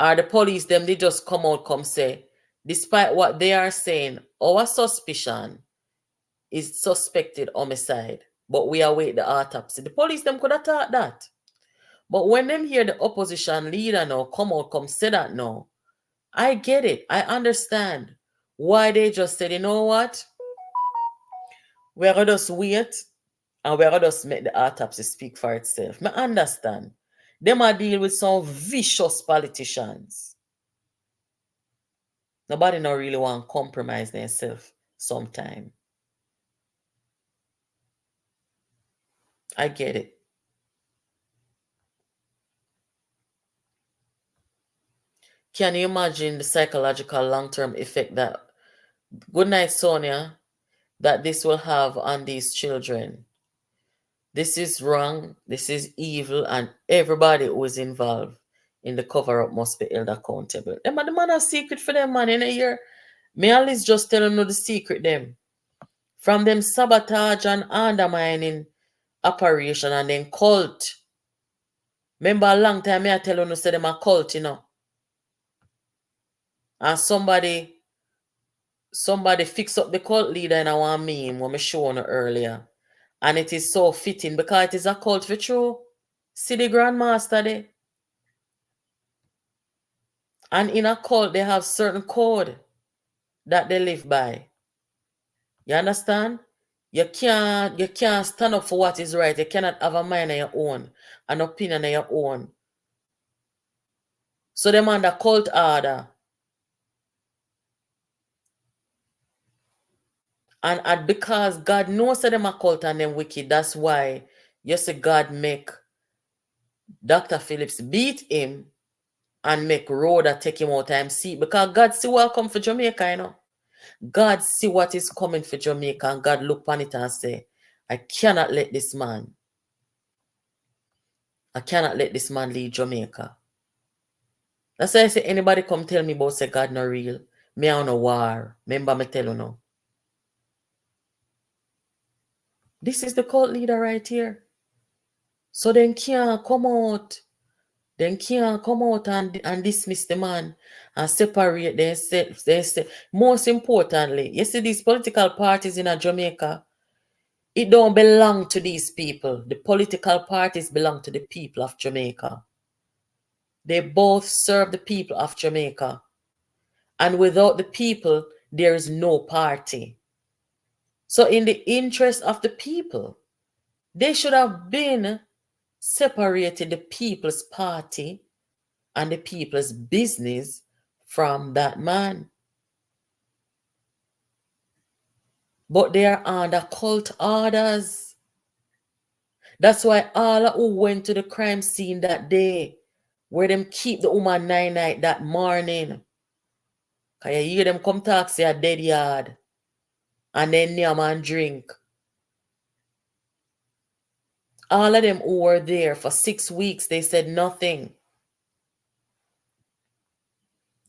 [SPEAKER 1] Or the police them they just come out come say, despite what they are saying, our suspicion is suspected homicide, but we await the autopsy. The police them could have thought that. But when them hear the opposition leader now come out come say that now, I get it. I understand why they just said, you know what? We're going to just wait and we're going to just make the autopsy speak for itself. I understand. Them are deal with some vicious politicians. Nobody not really want to compromise themselves sometime. I get it. Can you imagine the psychological long-term effect that, good night, Sonia, that this will have on these children? This is wrong, this is evil, and everybody who is involved in the cover up must be held accountable. Them are the man a secret for them, man, in a year. Me at least just tell you the secret them. From them sabotage and undermining operation and then cult. Remember a long time me I tell you say them a cult, And somebody fix up the cult leader in our meme when me show you earlier. And it is so fitting because it is a cult for true. See the grandmaster there. And in a cult, they have certain code that they live by. You understand? You can't stand up for what is right. You cannot have a mind of your own, an opinion of your own. So them under cult order. And because God knows that them occult and them wicked, that's why you see God make Dr. Phillips beat him and make Rhoda take him out time see, because God see what come for Jamaica, you know. God see what is coming for Jamaica, and God look on it and say, I cannot let this man lead Jamaica. That's why I say anybody come tell me about say God not real, me on a war. Remember me tell you now. This is the cult leader right here. So then can't come out. Then can't come out and dismiss the man and separate themselves. Most importantly, you see these political parties in Jamaica, it don't belong to these people. The political parties belong to the people of Jamaica. They both serve the people of Jamaica. And without the people, there is no party. So in the interest of the people, they should have been separated the people's party and the people's business from that man. But they are under cult orders. That's why all who went to the crime scene that day, where them keep the woman 9 night that morning, cause you hear them come talk say a dead yard, and then name and drink. All of them who were there for 6 weeks, they said nothing.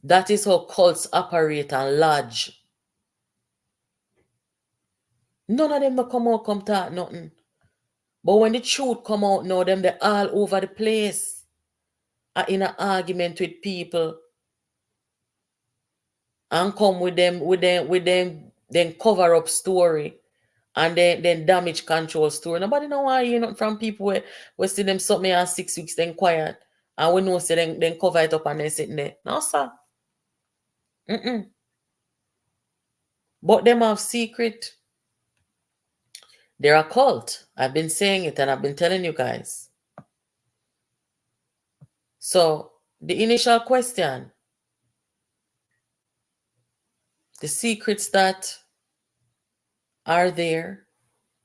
[SPEAKER 1] That is how cults operate and lodge. None of them no come out come talk nothing. But when the truth come out now, them they all over the place. Are in an argument with people. And come with them cover up story. And then damage control story. Nobody know why you not from people where see them something and 6 weeks then quiet. And we know say then cover it up and then sitting there. No, sir. But them have secret. They're a cult. I've been saying it and I've been telling you guys. So the initial question, the secrets that are there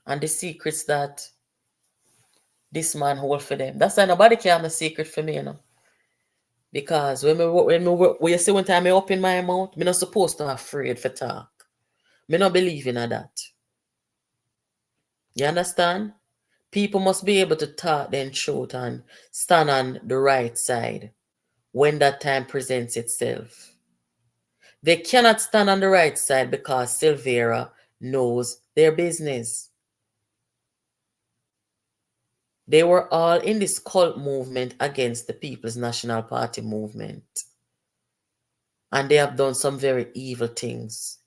[SPEAKER 1] and the secrets that this man hold for them. That's why nobody can have a secret for me, you know. Because when you see one time I open my mouth, I'm not supposed to afraid for talk. Me not believe in that. You understand? People must be able to talk their truth and stand on the right side when that time presents itself. They cannot stand on the right side because Silvera knows their business. They were all in this cult movement against the People's National Party movement. And they have done some very evil things.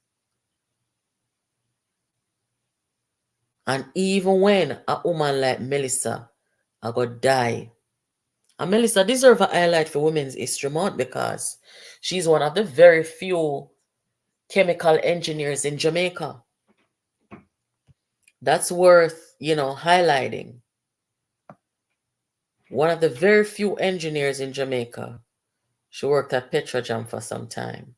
[SPEAKER 1] And even when a woman like Melissa are going to die, and Melissa deserves a highlight for Women's History Month because she's one of the very few chemical engineers in Jamaica. That's worth, highlighting. One of the very few engineers in Jamaica. She worked at Petrojam for some time.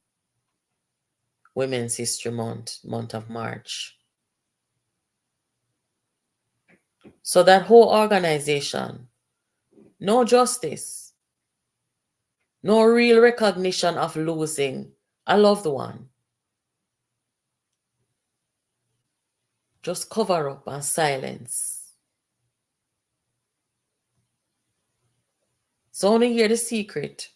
[SPEAKER 1] Women's History Month, month of March. So that whole organization, no justice, no real recognition of losing a loved one. Just cover up and silence. So only hear the secret.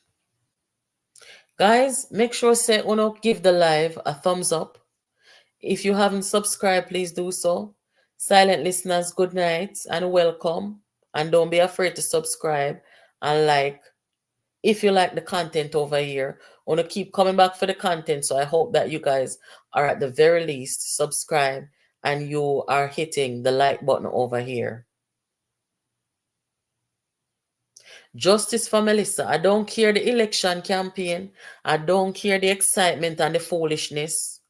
[SPEAKER 1] Guys, make sure say give the live a thumbs up. If you haven't subscribed, please do so. Silent listeners, good night and welcome. And don't be afraid to subscribe and like. If you like the content over here, I want to keep coming back for the content. So I hope that you guys are at the very least subscribe and you are hitting the like button over here. Justice for Melissa. I don't care the election campaign. I don't care the excitement and the foolishness.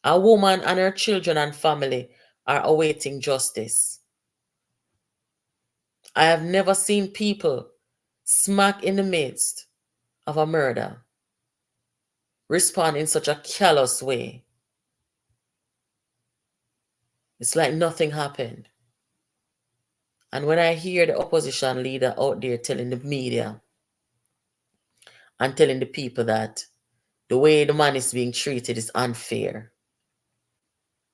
[SPEAKER 1] A woman and her children and family are awaiting justice. I have never seen people smack in the midst of a murder respond in such a callous way. It's like nothing happened. And when I hear the opposition leader out there telling the media and telling the people that the way the man is being treated is unfair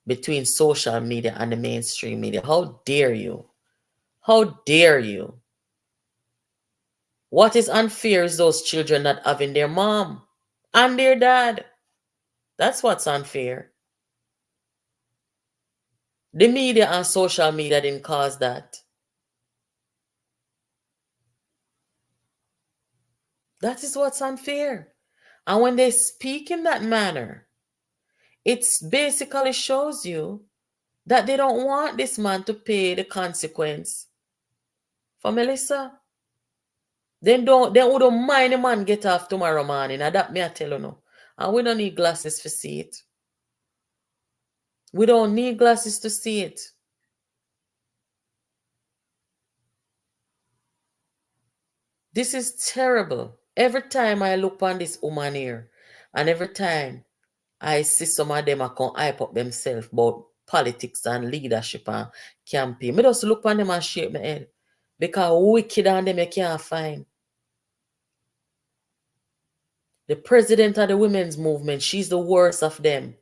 [SPEAKER 1] between social media and the mainstream media, how dare you? How dare you? What is unfair is those children not having their mom and their dad. That's what's unfair. The media and social media didn't cause that. That is what's unfair. And when they speak in that manner, it basically shows you that they don't want this man to pay the consequence for Melissa. They wouldn't mind the man get off tomorrow morning. And that me I tell you no. And we don't need glasses to see it. We don't need glasses to see it. This is terrible. Every time I look on this woman here, and every time I see some of them come hype up themselves about politics and leadership and campaign, I just look on them and shake my head. Because wicked on them you can't find. The president of the women's movement, she's the worst of them.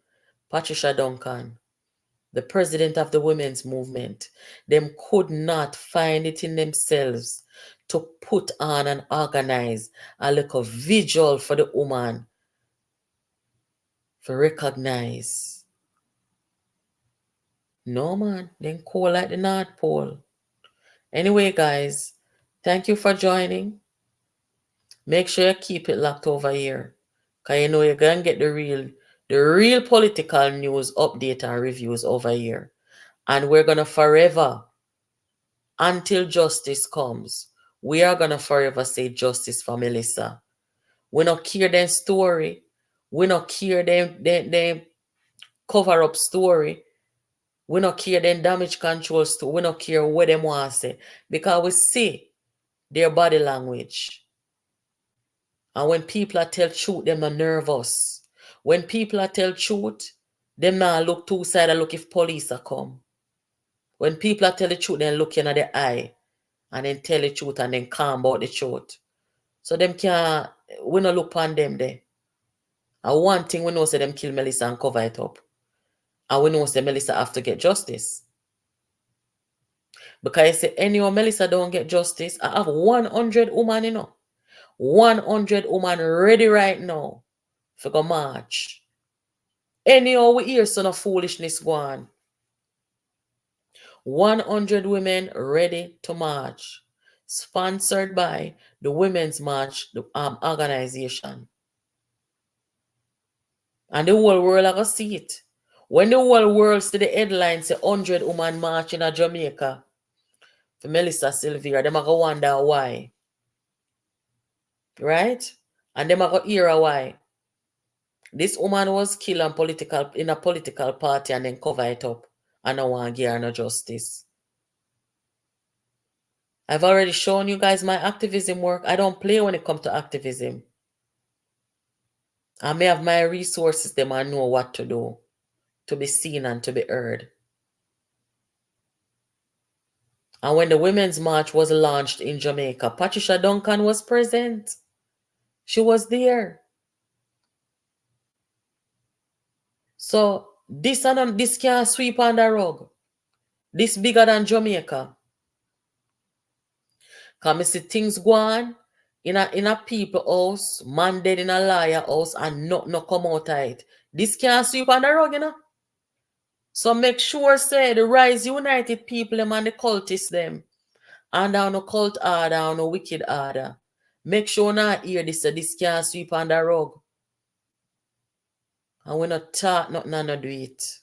[SPEAKER 1] Patricia Duncan, the president of the women's movement, them could not find it in themselves to put on and organize a little vigil for the woman to recognize. No man, then cold like the North Pole. Anyway, guys, thank you for joining. Make sure you keep it locked over here. Cause you know you're gonna get the real political news update and reviews over here. And we're gonna forever, until justice comes, we are gonna forever say justice for Melissa. We not care them story. We not care them cover up story. We not care them damage control story. We not care what them want to say. Because we see their body language. And when people are tell truth, them are nervous. When people are tell truth, them not look two side and look if police are come. When people are tell the truth, they look in at the eye and then tell the truth and then calm about the truth. So them can't, we not look on them there. And one thing we know say them kill Melissa and cover it up. And we know say Melissa have to get justice. Because I say anyhow Melissa don't get justice, I have 100 women, 100 women ready right now for go march. Anyhow we hear some of foolishness go on. 100 women ready to march. Sponsored by the Women's March organization. And the whole world are going to see it. When the whole world see the headlines say 100 women march in Jamaica for Melissa Silvera, them are going to wonder why. Right? And them are going to hear why. This woman was killed in a political party and then cover it up. And I want to give her no justice. I've already shown you guys my activism work. I don't play when it comes to activism. I may have my resources, them I know what to do to be seen and to be heard. And when the Women's March was launched in Jamaica, Patricia Duncan was present. She was there. So this can't sweep on the rug. This bigger than Jamaica. Because I see things go on in a people house, man dead in a liar house, and not come out of it. This can't sweep on the rug, So make sure, say, the Rise United people them and the cultists them, and down no cult order and no wicked order. Make sure not hear this can't sweep on the rug. And we not talk nothing and not do it.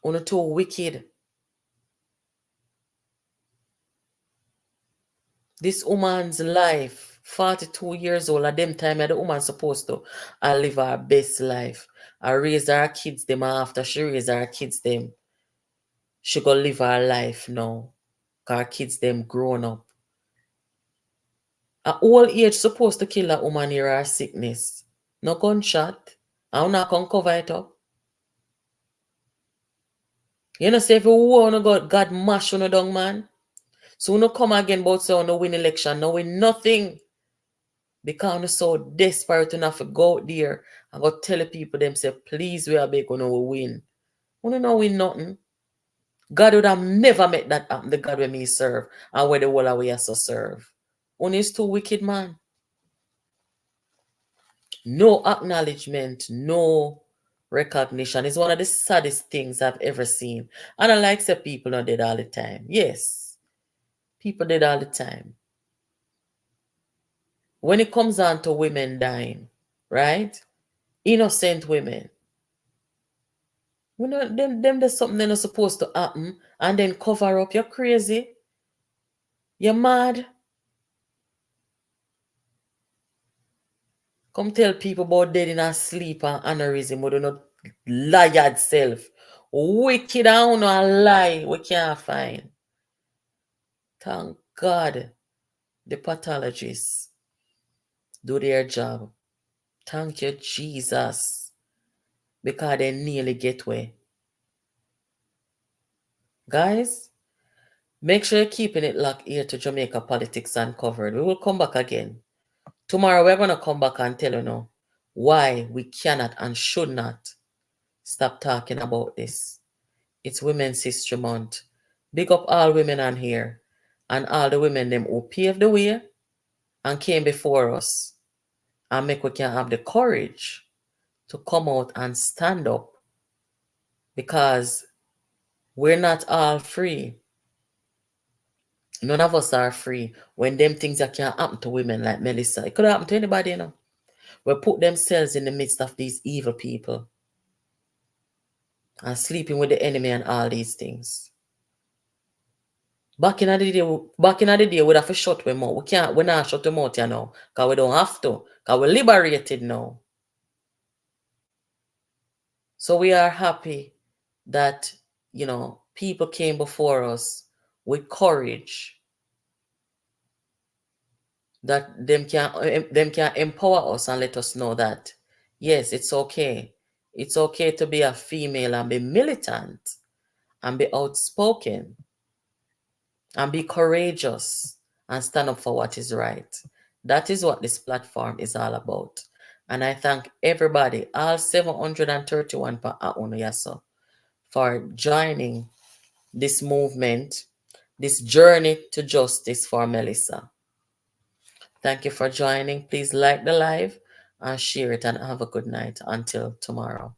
[SPEAKER 1] We're not too wicked. This woman's life, 42 years old, at them time the woman supposed to live her best life. I raise her kids them after she raise her kids them. She go live her life now. Cause her kids them grown up. At old age supposed to kill a woman here her sickness. No gunshot. I'm not gonna cover it up. You know, say if you want God mash on a down, man. So we no come again about say no win election, no win nothing. Because we're so desperate enough to go out there and go tell the people them say, please we are big gonna win. We don't know win nothing. God would have never met that happen, the God when me serve and where the whole we also serve. Only is too wicked, man. No acknowledgement, no recognition. It's one of the saddest things I've ever seen. And I like say people not dead all the time. Yes, people dead all the time. When it comes down to women dying, right? Innocent women. We know them there's something they're not supposed to happen and then cover up. You're crazy. You're mad. Come tell people about dead in a sleep and aneurysm, but do not liar self. Wicked and a lie we can't find. Thank God the pathologists do their job. Thank you, Jesus. Because they nearly get away. Guys, make sure you're keeping it locked here to Jamaica Politics Uncovered. We will come back again. Tomorrow we're going to come back and tell you now why we cannot and should not stop talking about this. It's Women's History Month. Big up all women on here and all the women them who paved the way and came before us and make we can have the courage to come out and stand up because we're not all free. None of us are free when them things that can happen to women like Melissa. It could happen to anybody, you know. We put themselves in the midst of these evil people and sleeping with the enemy and all these things. Back in the day, we'd have to shut them out. We're not shut them out, you know, because we don't have to, because we're liberated now. So we are happy that, you know, people came before us with courage, that them can empower us and let us know that, yes, it's okay. It's okay to be a female and be militant and be outspoken and be courageous and stand up for what is right. That is what this platform is all about. And I thank everybody, all 731 for joining this movement, this journey to justice for Melissa. Thank you for joining. Please like the live and share it and have a good night until tomorrow.